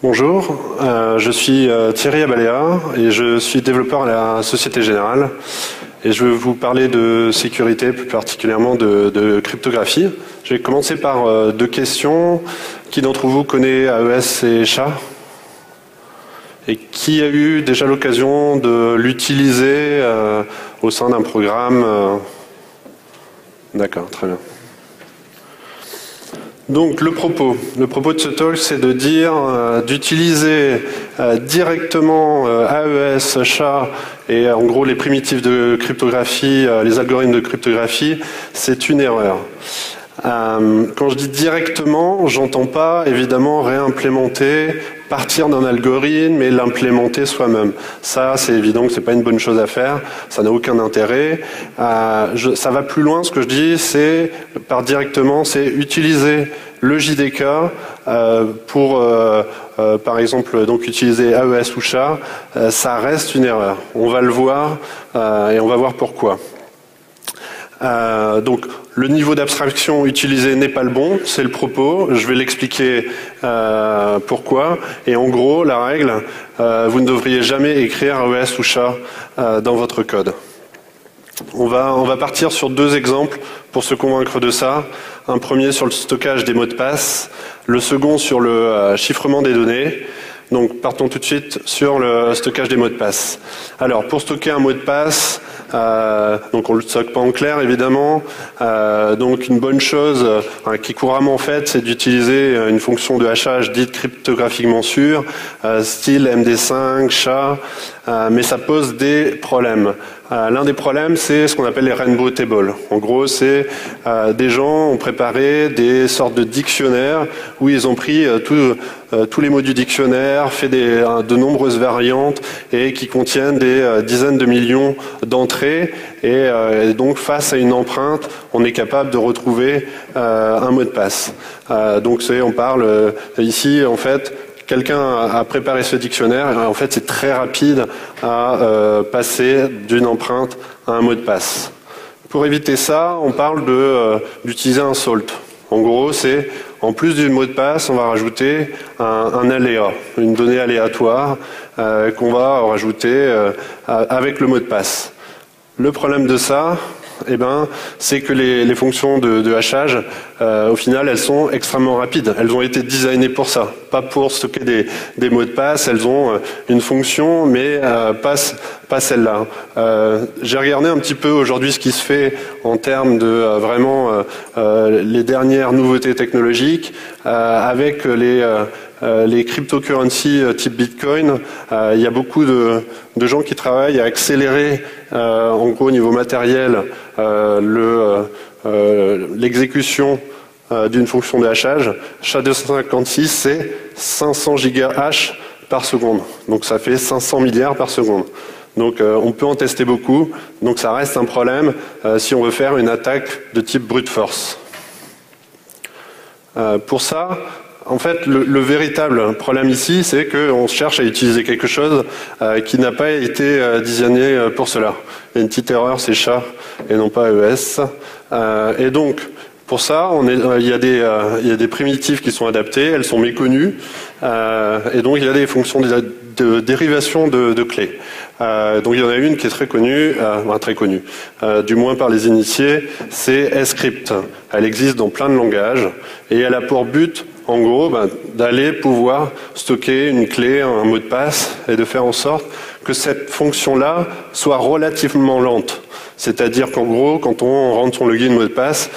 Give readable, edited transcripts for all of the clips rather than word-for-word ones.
Bonjour, je suis Thierry Abalea et je suis développeur à la Société Générale et je vais vous parler de sécurité, plus particulièrement de cryptographie. Je vais commencer par deux questions. Qui d'entre vous connaît AES et SHA? Et qui a eu déjà l'occasion de l'utiliser au sein d'un programme? D'accord, très bien. Donc le propos de ce talk, c'est de dire d'utiliser directement AES, SHA et en gros les primitives de cryptographie, les algorithmes de cryptographie, c'est une erreur. Quand je dis directement, j'entends pas évidemment réimplémenter, partir d'un algorithme et l'implémenter soi-même. Ça, c'est évident que c'est pas une bonne chose à faire, ça n'a aucun intérêt. Ça va plus loin, ce que je dis, c'est par directement, c'est utiliser le JDK pour, par exemple, donc utiliser AES ou SHA, ça reste une erreur. On va le voir et on va voir pourquoi. Donc le niveau d'abstraction utilisé n'est pas le bon, c'est le propos, je vais l'expliquer pourquoi, et en gros la règle, vous ne devriez jamais écrire AES ou SHA dans votre code. On va partir sur deux exemples pour se convaincre de ça. Un premier sur le stockage des mots de passe, le second sur le chiffrement des données. Donc partons tout de suite sur le stockage des mots de passe. Alors pour stocker un mot de passe, donc on ne le stocke pas en clair évidemment, donc une bonne chose qui est couramment faite, c'est d'utiliser une fonction de hachage dite cryptographiquement sûre, style MD5, SHA, mais ça pose des problèmes. L'un des problèmes, c'est ce qu'on appelle les rainbow tables. En gros, c'est des gens ont préparé des sortes de dictionnaires où ils ont pris tous les mots du dictionnaire, fait de nombreuses variantes et qui contiennent des dizaines de millions d'entrées. Et donc, face à une empreinte, on est capable de retrouver un mot de passe. Donc, on parle ici, en fait, quelqu'un a préparé ce dictionnaire et en fait c'est très rapide à passer d'une empreinte à un mot de passe. Pour éviter ça, on parle d'utiliser un salt. En gros, c'est en plus du mot de passe, on va rajouter un aléa, une donnée aléatoire qu'on va rajouter avec le mot de passe. Le problème de ça, c'est que les fonctions de hachage, au final, elles sont extrêmement rapides. Elles ont été designées pour ça, pas pour stocker des mots de passe. Elles ont une fonction, mais pas celle-là. J'ai regardé un petit peu aujourd'hui ce qui se fait en termes de vraiment les dernières nouveautés technologiques avec les cryptocurrencies type Bitcoin. Il y a beaucoup de gens qui travaillent à accélérer, en gros au niveau matériel, l'exécution d'une fonction de hachage. SHA-256, c'est 500 gigahash par seconde. Donc ça fait 500 milliards par seconde. Donc on peut en tester beaucoup. Donc ça reste un problème si on veut faire une attaque de type brute force. Pour ça, en fait, le véritable problème ici, c'est qu'on cherche à utiliser quelque chose qui n'a pas été designé pour cela. Il y a une petite erreur, c'est SHA et non pas AES. Et donc, pour ça, il y a des primitives qui sont adaptées, elles sont méconnues, et donc il y a des fonctions de dérivation de clés. Donc il y en a une qui est très connue, du moins par les initiés, c'est Scrypt. Elle existe dans plein de langages, et elle a pour but, en gros, d'aller pouvoir stocker une clé, un mot de passe, et de faire en sorte que cette fonction-là soit relativement lente. C'est-à-dire qu'en gros, quand on rentre son login mot de passe,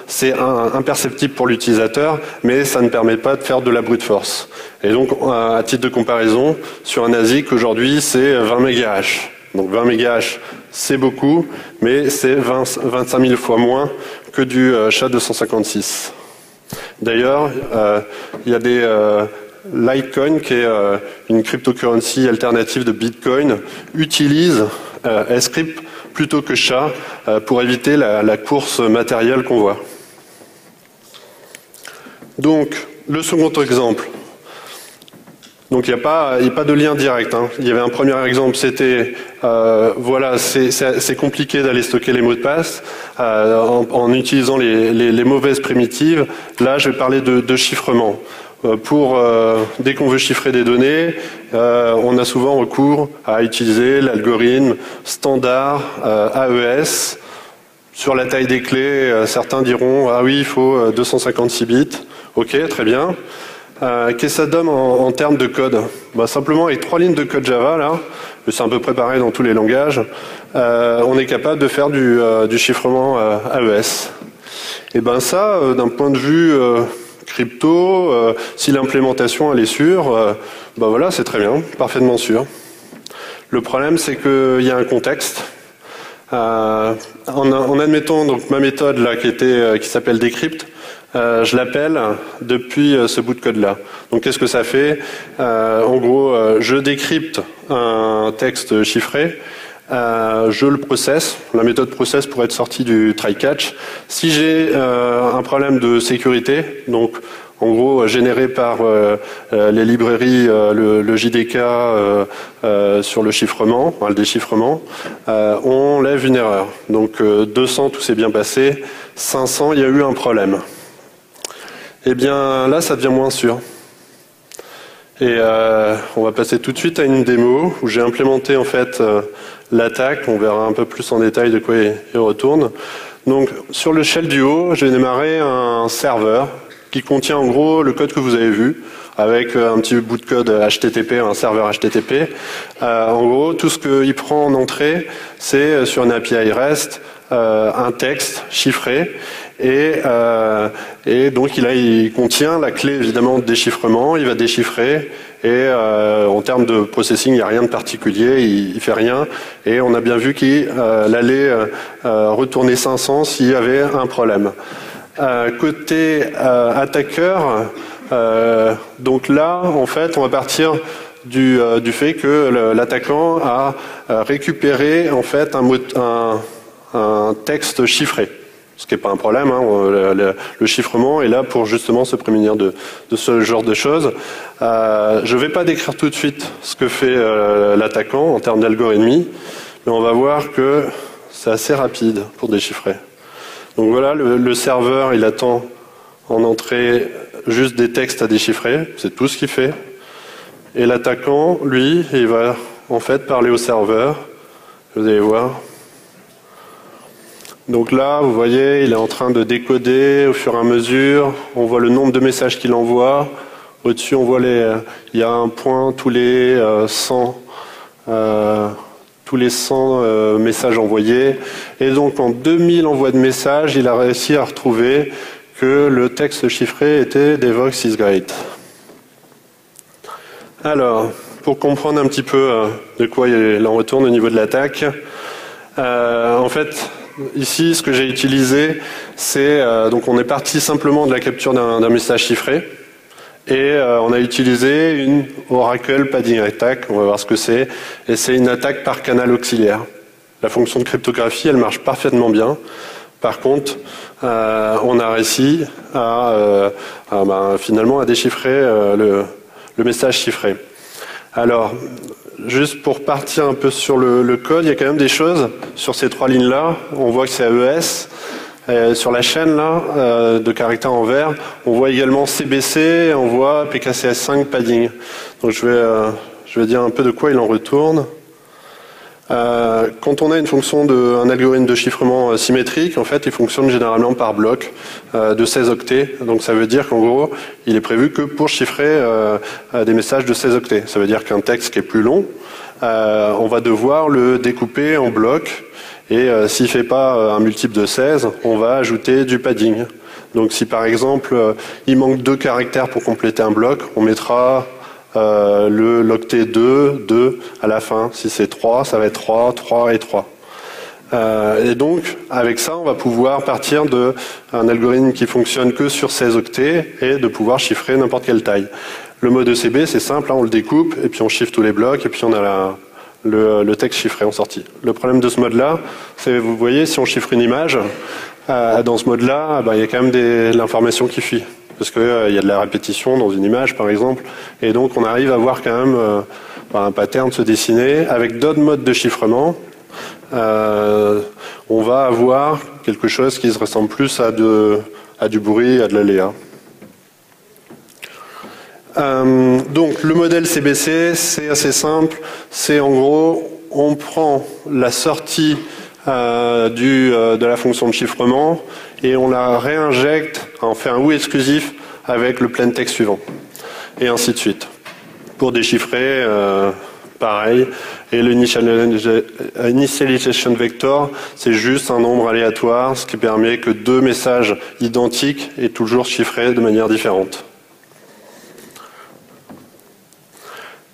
c'est imperceptible pour l'utilisateur, mais ça ne permet pas de faire de la brute force. Et donc, à titre de comparaison, sur un ASIC, aujourd'hui, c'est 20 mégahash. Donc 20 mégahash, c'est beaucoup, mais c'est 25 000 fois moins que du SHA-256. D'ailleurs, il y a des Litecoin, qui est une cryptocurrency alternative de Bitcoin, utilise Scrypt plutôt que SHA pour éviter la course matérielle qu'on voit. Donc, le second exemple. Donc, il n'y a pas de lien direct. Il y avait un premier exemple, c'était voilà, c'est compliqué d'aller stocker les mots de passe en utilisant les mauvaises primitives. Là, je vais parler de chiffrement. Dès qu'on veut chiffrer des données, on a souvent recours à utiliser l'algorithme standard AES. Sur la taille des clés, certains diront « Ah oui, il faut 256 bits ». Ok, très bien. Qu'est-ce que ça donne en termes de code? Simplement, avec 3 lignes de code Java, là, c'est un peu préparé dans tous les langages, on est capable de faire du chiffrement AES. Et ça, d'un point de vue crypto, si l'implémentation elle est sûre, voilà, c'est très bien, parfaitement sûr. Le problème, c'est qu'il y a un contexte. En admettant donc ma méthode là qui s'appelle decrypt, je l'appelle depuis ce bout de code là. Donc qu'est-ce que ça fait? En gros, je décrypte un texte chiffré, je le processe. La méthode process pourrait être sortie du try-catch. Si j'ai un problème de sécurité, donc en gros généré par les librairies, le JDK sur le chiffrement, le déchiffrement, on lève une erreur. Donc 200, tout s'est bien passé. 500, il y a eu un problème. Eh bien là, ça devient moins sûr. Et on va passer tout de suite à une démo où j'ai implémenté en fait l'attaque. On verra un peu plus en détail de quoi il retourne. Donc sur le shell du haut, j'ai démarré un serveur qui contient en gros le code que vous avez vu, avec un petit bout de code HTTP, un serveur HTTP. En gros, tout ce qu'il prend en entrée, c'est sur une API REST, un texte chiffré, et donc il contient la clé évidemment de déchiffrement, il va déchiffrer, et en termes de processing, il n'y a rien de particulier, il fait rien, et on a bien vu qu'il allait retourner 500 s'il y avait un problème. Côté attaqueur, donc là, en fait, on va partir du fait que l'attaquant a récupéré en fait un texte chiffré. Ce qui n'est pas un problème, le chiffrement est là pour justement se prémunir de ce genre de choses. Je ne vais pas décrire tout de suite ce que fait l'attaquant en termes d'algorithmie, mais on va voir que c'est assez rapide pour déchiffrer. Donc voilà, le serveur, il attend en entrée juste des textes à déchiffrer, c'est tout ce qu'il fait. Et l'attaquant, lui, il va en fait parler au serveur, vous allez voir. Donc là, vous voyez, il est en train de décoder au fur et à mesure, on voit le nombre de messages qu'il envoie. Au-dessus, on voit il y a un point tous les 100 messages envoyés. Et donc, en 2000 envois de messages, il a réussi à retrouver que le texte chiffré était Devoxx is great. Alors, pour comprendre un petit peu de quoi il en retourne au niveau de l'attaque, en fait, ici, ce que j'ai utilisé, c'est donc on est parti simplement de la capture d'un message chiffré. Et on a utilisé une Oracle Padding Attack, on va voir ce que c'est, et c'est une attaque par canal auxiliaire. La fonction de cryptographie, elle marche parfaitement bien. Par contre, on a réussi finalement à déchiffrer le message chiffré. Alors, juste pour partir un peu sur le code, il y a quand même des choses sur ces 3 lignes-là. On voit que c'est AES. Sur la chaîne là, de caractères en vert, on voit également CBC, on voit PKCS5 padding. Donc je vais dire un peu de quoi il en retourne. Quand on a une fonction un algorithme de chiffrement symétrique, en fait, il fonctionne généralement par bloc de 16 octets. Donc ça veut dire qu'en gros, il est prévu que pour chiffrer des messages de 16 octets. Ça veut dire qu'un texte qui est plus long, on va devoir le découper en blocs. Et s'il ne fait pas un multiple de 16, on va ajouter du padding. Donc si par exemple, il manque 2 caractères pour compléter un bloc, on mettra l'octet 2 à la fin. Si c'est 3, ça va être 3, 3 et 3. Et donc, avec ça, on va pouvoir partir d'un algorithme qui fonctionne que sur 16 octets et de pouvoir chiffrer n'importe quelle taille. Le mode ECB, c'est simple, on le découpe et puis on chiffre tous les blocs et puis on a le texte chiffré en sortie. Le problème de ce mode-là, c'est, vous voyez, si on chiffre une image, dans ce mode-là, il y a quand même l'information qui fuit. Parce qu'il y a de la répétition dans une image, par exemple. Et donc, on arrive à voir quand même un pattern se dessiner. Avec d'autres modes de chiffrement, on va avoir quelque chose qui se ressemble plus à du bruit, à de l'aléa. Donc le modèle CBC, c'est assez simple. C'est en gros, on prend la sortie de la fonction de chiffrement et on la réinjecte, on fait un ou exclusif avec le plain text suivant. Et ainsi de suite. Pour déchiffrer, pareil. Et l'initialization vector, c'est juste un nombre aléatoire, ce qui permet que deux messages identiques aient toujours chiffrés de manière différente.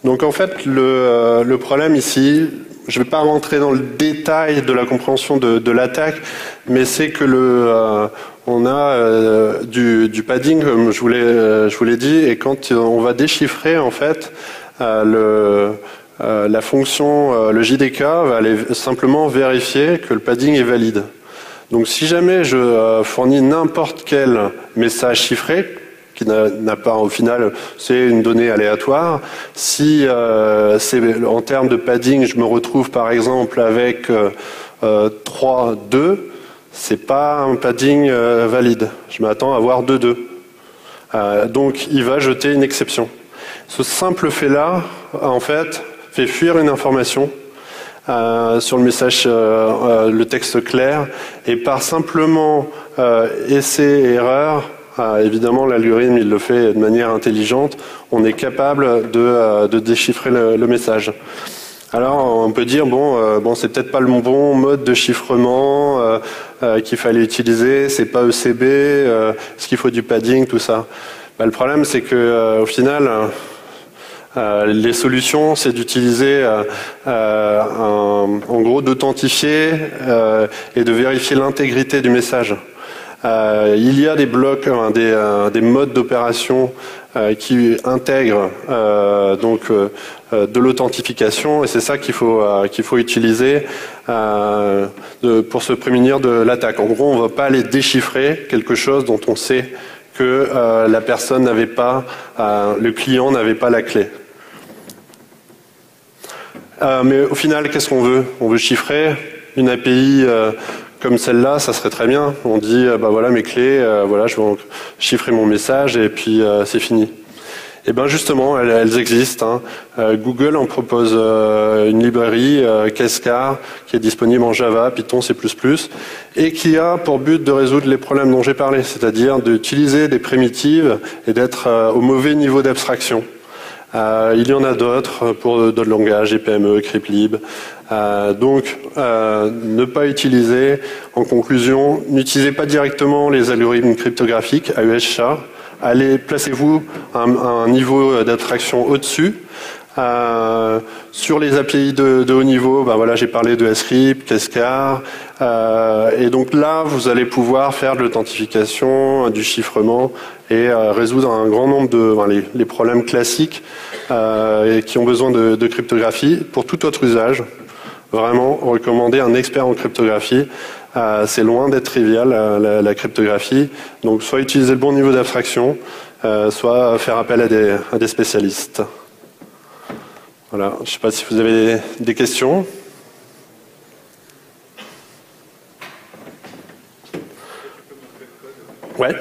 Donc en fait, le problème ici, je ne vais pas rentrer dans le détail de la compréhension de l'attaque, mais c'est que on a du padding, comme je vous l'ai dit, et quand on va déchiffrer, en fait, la fonction, le JDK va aller simplement vérifier que le padding est valide. Donc si jamais je fournis n'importe quel message chiffré, qui n'a pas, au final, c'est une donnée aléatoire. Si en termes de padding, je me retrouve par exemple avec 3, 2, c'est pas un padding valide. Je m'attends à avoir 2, 2. Donc il va jeter une exception. Ce simple fait-là, en fait, fait fuir une information sur le message, le texte clair, et par simplement essai et erreur, évidemment, l'algorithme, il le fait de manière intelligente. On est capable de déchiffrer le message. Alors, on peut dire, bon, c'est peut-être pas le bon mode de chiffrement qu'il fallait utiliser, c'est pas ECB, est-ce qu'il faut du padding, tout ça. Le problème, c'est que au final, les solutions, c'est d'utiliser, en gros, d'authentifier et de vérifier l'intégrité du message. Il y a des blocs, des modes d'opération qui intègrent de l'authentification, et c'est ça qu'il faut utiliser pour se prémunir de l'attaque. En gros, on ne va pas aller déchiffrer quelque chose dont on sait que la personne n'avait pas, le client n'avait pas la clé. Mais au final, qu'est-ce qu'on veut? On veut chiffrer une API comme celle-là, ça serait très bien. On dit, voilà mes clés, voilà, je vais chiffrer mon message et puis c'est fini. Et bien justement, elles existent. Google en propose une librairie, Qiskar, qui est disponible en Java, Python, C++, et qui a pour but de résoudre les problèmes dont j'ai parlé, c'est-à-dire d'utiliser des primitives et d'être au mauvais niveau d'abstraction. Il y en a d'autres pour d'autres langages, EPME, Cryptlib. Donc, ne pas utiliser, en conclusion, n'utilisez pas directement les algorithmes cryptographiques, AES, SHA. Allez, placez-vous à un niveau d'abstraction au-dessus. Sur les API de haut niveau, voilà, j'ai parlé de Script, Qiskar, et donc là, vous allez pouvoir faire de l'authentification, du chiffrement et résoudre un grand nombre de les problèmes classiques et qui ont besoin de cryptographie pour tout autre usage. Vraiment, recommander un expert en cryptographie. C'est loin d'être trivial, la cryptographie. Donc, soit utiliser le bon niveau d'abstraction, soit faire appel à des spécialistes. Voilà, je ne sais pas si vous avez des questions. Ouais.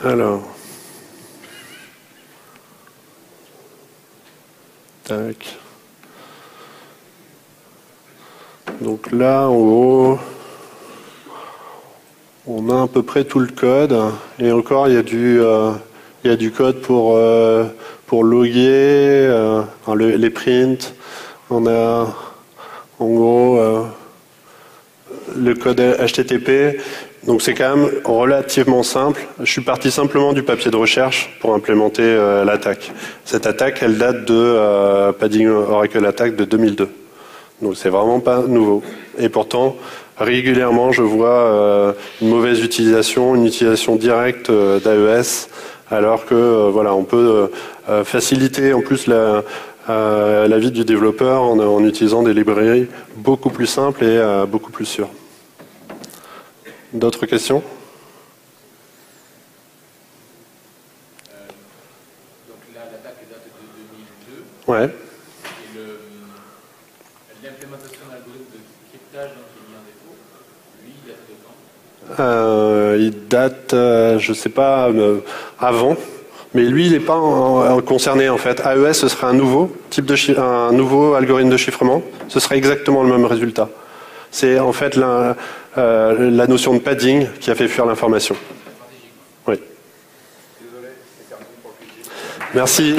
Alors. Tac. Donc là, en gros, on a à peu près tout le code. Et encore, il y a du code pour loguer, les prints. On a, en gros, le code HTTP. Donc c'est quand même relativement simple. Je suis parti simplement du papier de recherche pour implémenter l'attaque. Cette attaque, elle date de Padding Oracle Attack de 2002. Donc c'est vraiment pas nouveau. Et pourtant, régulièrement, je vois une mauvaise utilisation, une utilisation directe d'AES, alors que voilà, on peut faciliter en plus la vie du développeur en utilisant des librairies beaucoup plus simples et beaucoup plus sûres. D'autres questions? Donc là, l'attaque date de 2002. Ouais. Et l'implémentation de l'algorithme de cryptage dont il y a un défaut, lui, il date de quand? Il date, je sais pas, avant. Mais lui, il n'est pas concerné en fait. AES, ce serait un nouveau un nouveau algorithme de chiffrement. Ce serait exactement le même résultat. C'est en fait la notion de padding qui a fait fuir l'information. Oui. Merci.